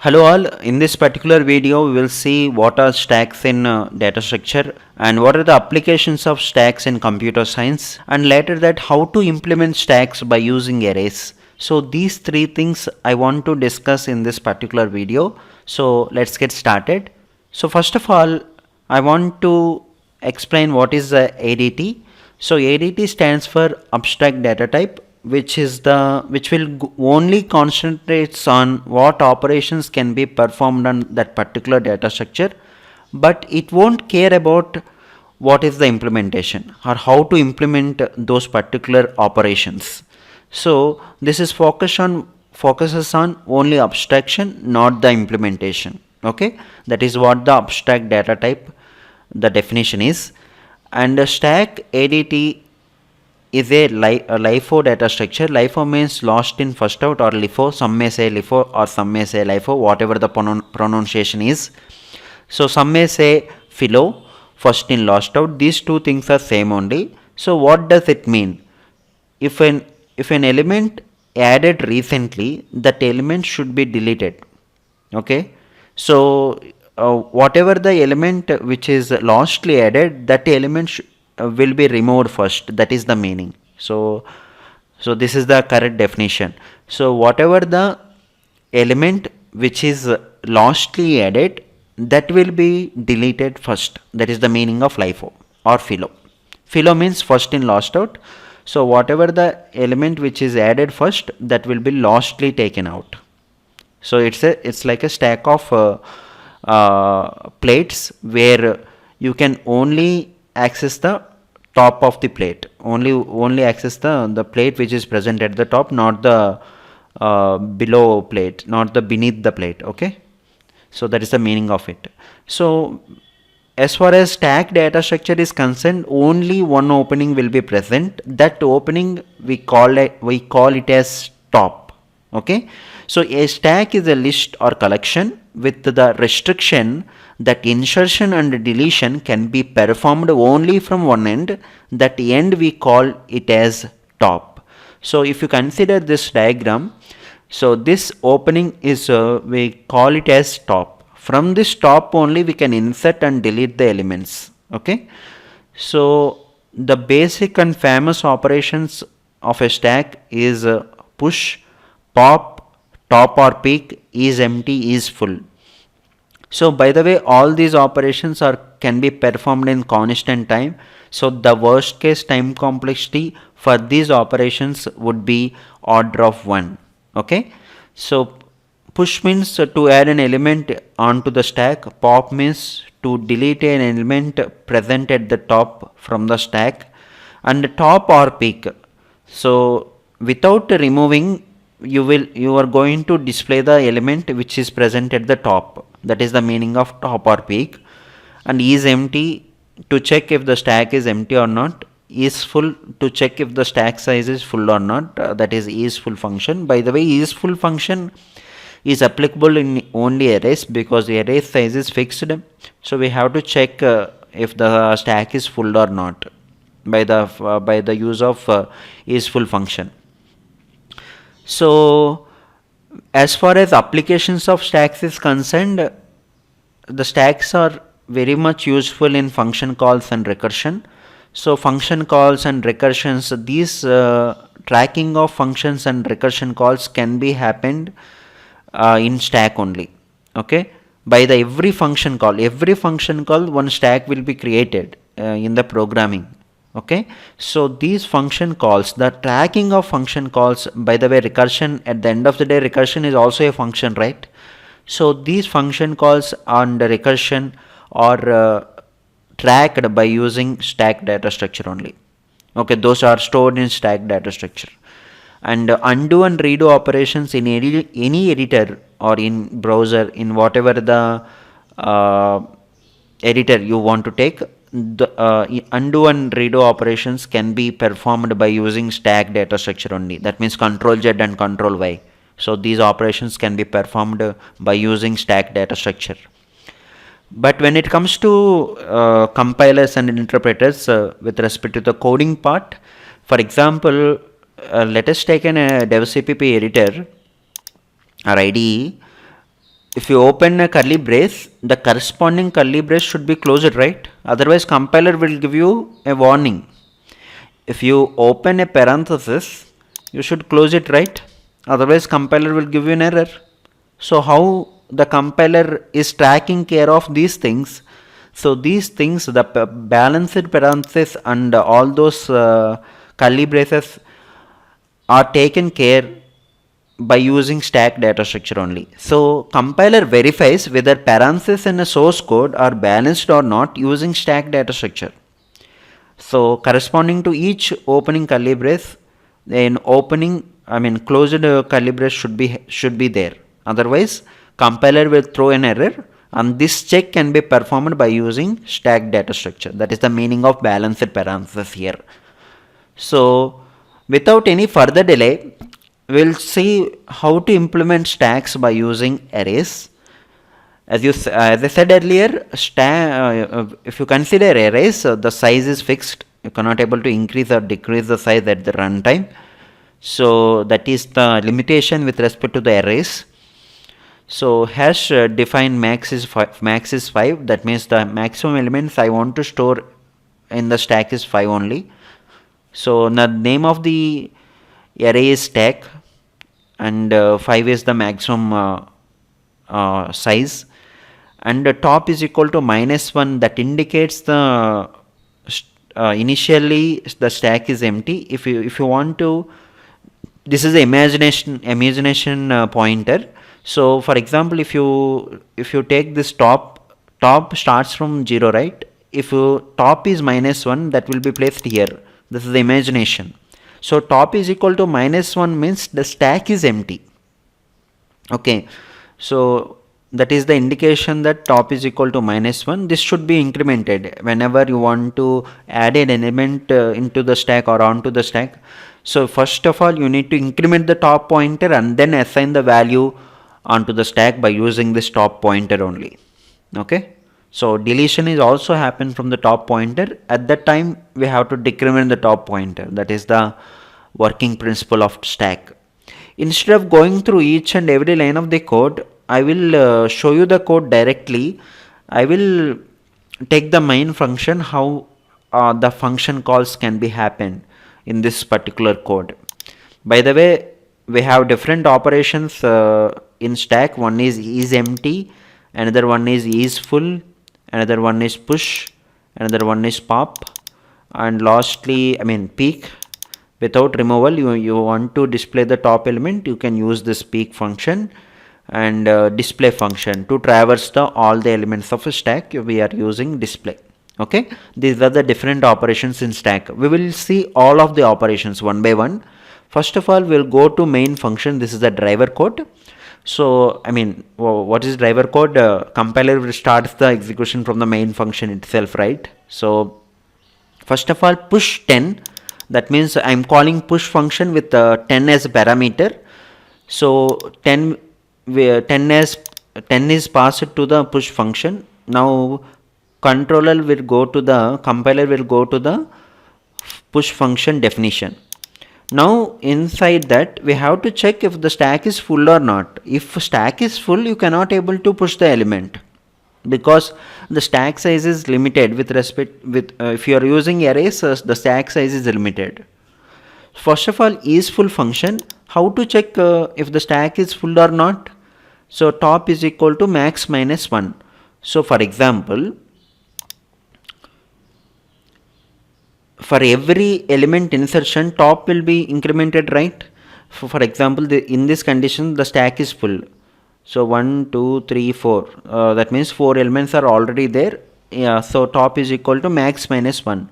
Hello all, in this particular video we will see what are stacks in data structure and what are the applications of stacks in computer science, and later that how to implement stacks by using arrays. So these three things I want to discuss in this particular video. So let's get started. So first of all, I want to explain what is the ADT. So ADT stands for abstract data type, which will only concentrates on what operations can be performed on that particular data structure, but it won't care about what is the implementation or how to implement those particular operations. So this is focuses on only abstraction, not the implementation. Okay, that is what the abstract data type, the definition is. And the stack ADT is a LIFO data structure. LIFO means lost in first out, or LIFO. Some may say LIFO or some may say LIFO, whatever the pronunciation is. So some may say philo, first in lost out. These two things are same only. So what does it mean? If an element added recently, that element should be deleted. Okay. So whatever the element which is lastly added, that element will be removed first. That is the meaning. So this is the correct definition. So whatever the element which is lastly added, that will be deleted first. That is the meaning of LIFO or philo. Philo means first in last out. So whatever the element which is added first, that will be lastly taken out. So it's like a stack of plates where you can only access the top of the plate, only access the plate which is present at the top, not the below plate, not the beneath the plate. Okay, so that is the meaning of it. So as far as stack data structure is concerned, only one opening will be present. That opening we call it as top. Okay, so a stack is a list or collection with the restriction that insertion and deletion can be performed only from one end. That end we call it as top. So if you consider this diagram, so this opening is we call it as top. From this top only we can insert and delete the elements. Okay, so the basic and famous operations of a stack is push, pop, top or peak, is empty, is full. So by the way, all these operations can be performed in constant time. So the worst case time complexity for these operations would be order of 1. Okay, so push means to add an element onto the stack. Pop means to delete an element present at the top from the stack. And top or peak, so without removing, you are going to display the element which is present at the top. That is the meaning of top or peak. And is empty, to check if the stack is empty or not. Is full, to check if the stack size is full or not. That is full function. By the way, is full function is applicable in only arrays, because the array size is fixed. So we have to check if the stack is full or not by the use of is full function. So as far as applications of stacks is concerned, the stacks are very much useful in function calls and recursion. So function calls and recursions, these tracking of functions and recursion calls can be happened in stack only. Okay, by the every function call one stack will be created in the programming. Okay, so these function calls, the tracking of function calls, by the way, recursion, at the end of the day, recursion is also a function, right? So these function calls and recursion are tracked by using stack data structure only. Okay, those are stored in stack data structure. And undo and redo operations in any editor or in browser, in whatever the editor you want to take, the undo and redo operations can be performed by using stack data structure only. That means Control Z and Control Y. So these operations can be performed by using stack data structure. But when it comes to compilers and interpreters with respect to the coding part, for example, let us take a DevCpp editor or IDE. if you open a curly brace, the corresponding curly brace should be closed, right? Otherwise compiler will give you a warning. If you open a parenthesis, you should close it, right? Otherwise compiler will give you an error. So how the compiler is tracking care of these things? So these things, the balanced parenthesis and all those curly braces are taken care by using stack data structure only. So compiler verifies whether parentheses in a source code are balanced or not using stack data structure. So corresponding to each opening curly brace, in closed curly brace should be there. Otherwise, compiler will throw an error, and this check can be performed by using stack data structure. That is the meaning of balanced parenthesis here. So without any further delay, we'll see how to implement stacks by using arrays. As I said earlier, if you consider arrays, the size is fixed. You cannot able to increase or decrease the size at the runtime. So that is the limitation with respect to the arrays. So hash define max is 5. That means the maximum elements I want to store in the stack is 5 only. So the name of the array is stack, and 5 is the maximum size, and the top is equal to -1. That indicates the initially the stack is empty. If you want to, this is the imagination pointer. So for example, if you take this top starts from 0, right? If top is -1, that will be placed here. This is the imagination. So top is equal to -1 means the stack is empty. Okay, so that is the indication that top is equal to -1. This should be incremented whenever you want to add an element into the stack or onto the stack. So first of all, you need to increment the top pointer and then assign the value onto the stack by using this top pointer only. Okay, so deletion is also happen from the top pointer. At that time we have to decrement the top pointer. That is the working principle of stack. Instead of going through each and every line of the code, I will show you the code directly. I will take the main function, how the function calls can be happen in this particular code. By the way, we have different operations in stack. One is empty, another one is full, another one is push, another one is pop, and lastly peek. Without removal, you want to display the top element, you can use this peek function and display function. To traverse all the elements of a stack, we are using display. Okay, these are the different operations in stack. We will see all of the operations one by one. First of all, we'll go to main function. This is the driver code. So what is driver code? Compiler will start the execution from the main function itself, right? So first of all, push 10. That means I'm calling push function with 10 as a parameter. So 10 is passed to the push function. Now compiler will go to the push function definition. Now inside that we have to check if the stack is full or not. If stack is full, you cannot able to push the element, because the stack size is limited with respect with if you are using arrays, the stack size is limited. First of all, is full function. How to check if the stack is full or not? So top is equal to max -1. So for example, for every element insertion, top will be incremented, right? For example, in this condition the stack is full. So 1, 2, 3, 4. That means 4 elements are already there. Yeah, so top is equal to max -1.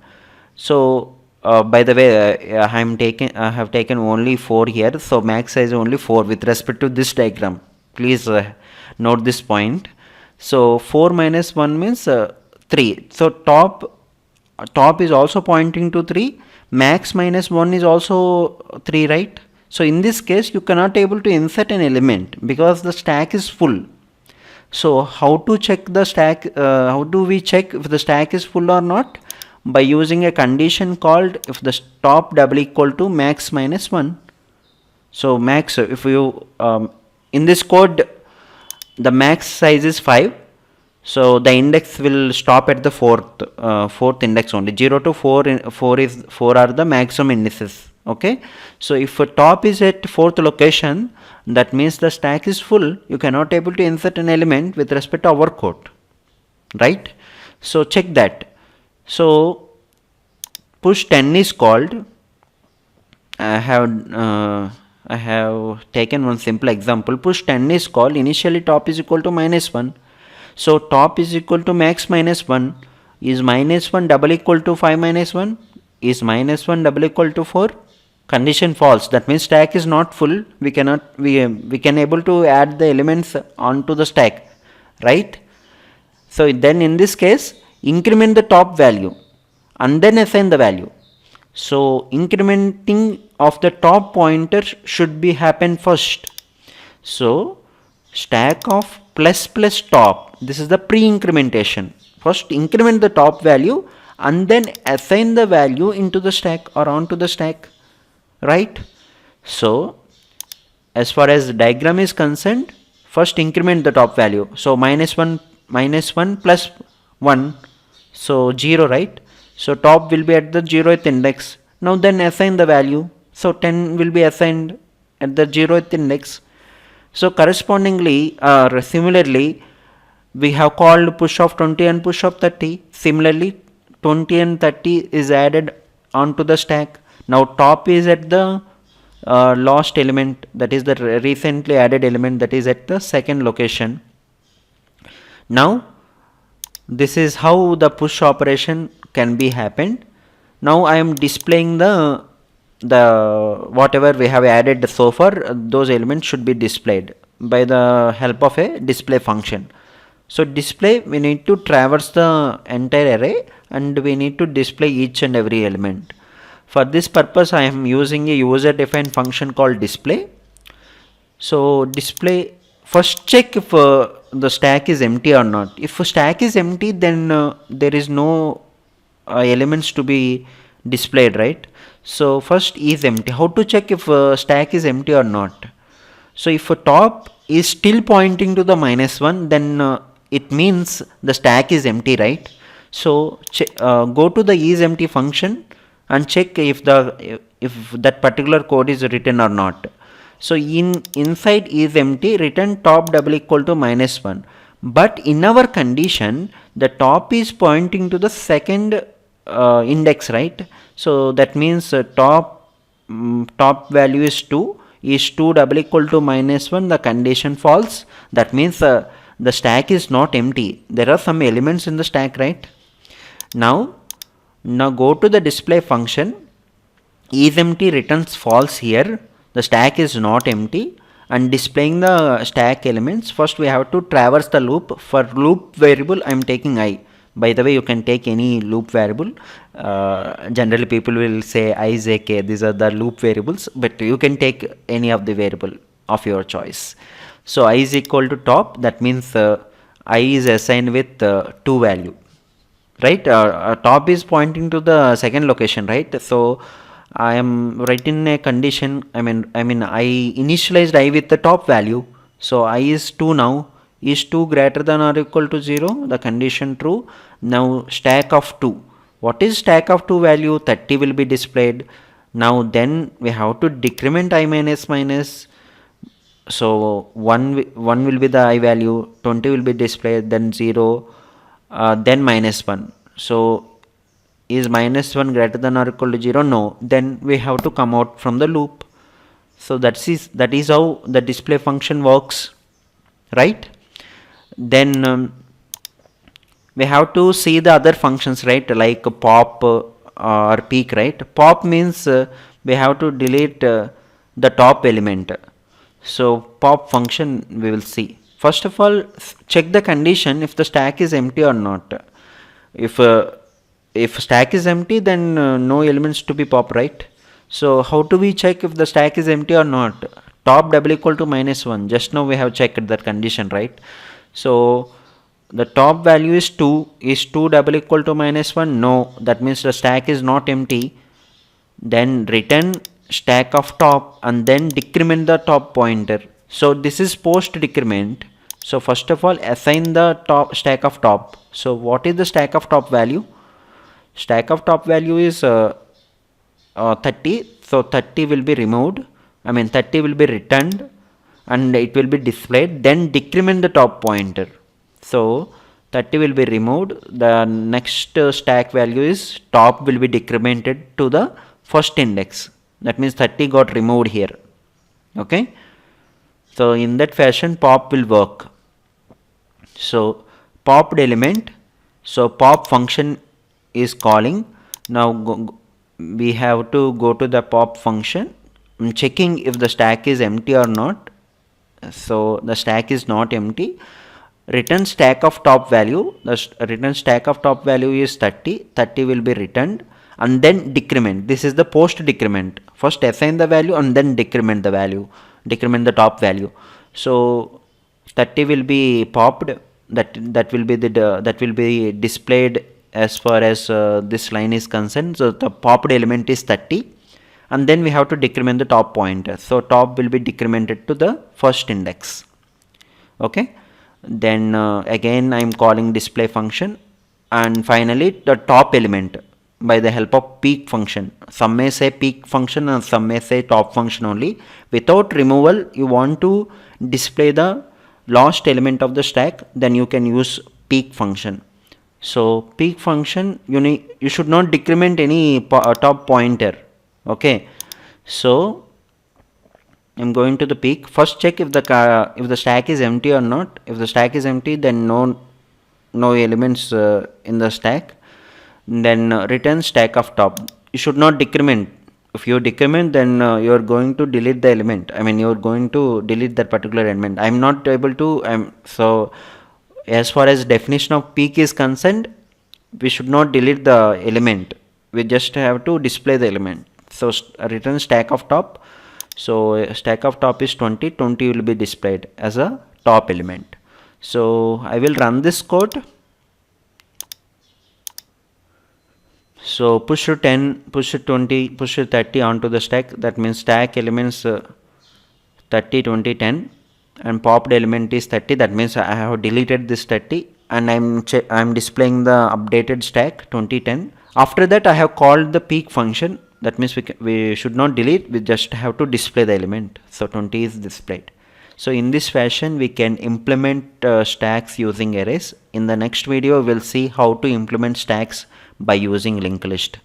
So by the way, I have taken only 4 here. So max size only 4 with respect to this diagram. Please note this point. So 4 minus 1 means 3. So top is also pointing to 3. Max -1 is also 3, right? So in this case, you cannot able to insert an element because the stack is full. So how to check the stack? How do we check if the stack is full or not? By using a condition called if the top double equal to max -1. So max, if you in this code, the max size is 5, so the index will stop at the fourth index only. 0 to 4 are the maximum indices. Okay, so if a top is at fourth location, that means the stack is full. You cannot able to insert an element with respect to our code, right? So check that. So push 10 is called. I have taken one simple example. Push 10 is called. Initially top is equal to -1. So top is equal to max -1. Is -1 double equal to 5 minus 1? Is -1 double equal to 4? Condition false. That means stack is not full. We can able to add the elements onto the stack, right? So then in this case, increment the top value and then assign the value. So incrementing of the top pointer should be happen first. So stack of plus plus top, this is the pre-incrementation. First increment the top value and then assign the value into the stack or onto the stack, right? So as far as diagram is concerned, first increment the top value. So -1 plus 1, so 0, right? So top will be at the 0th index. Now then assign the value. So 10 will be assigned at the 0th index. So correspondingly or similarly, we have called push of 20 and push of 30. Similarly, 20 and 30 is added onto the stack. Now top is at the last element, that is the recently added element, that is at the second location. Now this is how the push operation can be happened. Now I am displaying the whatever we have added so far, those elements should be displayed by the help of a display function. So display, we need to traverse the entire array and we need to display each and every element. For this purpose I am using a user defined function called display. So display, first check if the stack is empty or not. If a stack is empty, then there is no elements to be displayed, right? So first is empty. How to check if stack is empty or not? So if a top is still pointing to the -1, then it means the stack is empty, right? So go to the isEmpty function and check if that particular code is written or not. So inside isEmpty, return top double equal to -1. But in our condition, the top is pointing to the second index, right? So that means top value is 2. Is 2 double equal to -1? The condition false. That means the stack is not empty. There are some elements in the stack, right? Now go to the display function. isEmpty returns false here. The stack is not empty, and displaying the stack elements, first we have to traverse the loop. For loop variable I am taking I. By the way, you can take any loop variable. Generally people will say I, j, k, these are the loop variables, but you can take any of the variable of your choice. So I is equal to top, that means I is assigned with 2 value, right? Top is pointing to the second location, right? So I am writing a condition. I mean I initialized I with the top value. So I is 2 now. Is 2 greater than or equal to 0? The condition true. Now stack of 2. What is stack of 2 value? 30 will be displayed. Now then we have to decrement I minus. So 1 will be the I value. 20 will be displayed. Then 0. Then -1. So is -1 greater than or equal to 0? No. Then we have to come out from the loop. So that is how the display function works, right? Then we have to see the other functions, right? Like pop or peek, right? Pop means we have to delete the top element. So pop function we will see. First of all, check the condition if the stack is empty or not. If stack is empty, then no elements to be pop, right? So how do we check if the stack is empty or not? Top double equal to -1. Just now we have checked that condition, right? So the top value is 2. Is 2 double equal to -1? No. That means the stack is not empty. Then return stack of top and then decrement the top pointer. So this is post decrement. So first of all, assign the top stack of top. So what is the stack of top value? Stack of top value is 30. So 30 will be removed. 30 will be returned and it will be displayed. Then decrement the top pointer. So 30 will be removed. The next stack value is top will be decremented to the first index. That means 30 got removed here. Okay. So in that fashion pop will work. So popped element. So pop function is calling. Now we have to go to the pop function. I'm checking if the stack is empty or not. So the stack is not empty. Return stack of top value. The return stack of top value is 30. 30 will be returned and then decrement. This is the post decrement. First assign the value and then decrement the value. Decrement the top value. So 30 will be popped. That will be displayed as far as this line is concerned. So the popped element is 30 and then we have to decrement the top pointer. So top will be decremented to the first index. Okay. Then again I am calling display function, and finally the top element by the help of peek function. Some may say peek function and some may say top function only. Without removal, you want to display the last element of the stack, then you can use peek function. So peek function, you should not decrement any top pointer. Okay. So I'm going to the peek. First check if the stack is empty or not. If the stack is empty, then no elements in the stack. Then return stack of top. You should not decrement. If you decrement, then you are going to delete the element. You are going to delete that particular element. I'm not able to. So as far as definition of peek is concerned, we should not delete the element. We just have to display the element. So return stack of top. So stack of top is 20. 20 will be displayed as a top element. So I will run this code. So push to 10, push to 20, push to 30 onto the stack. That means stack elements 30, 20, 10, and popped element is 30. That means I have deleted this 30 and I'm displaying the updated stack 20, 10. After that I have called the peek function. That means we should not delete, we just have to display the element. So 20 is displayed. So in this fashion we can implement stacks using arrays. In the next video we'll see how to implement stacks by using linked list.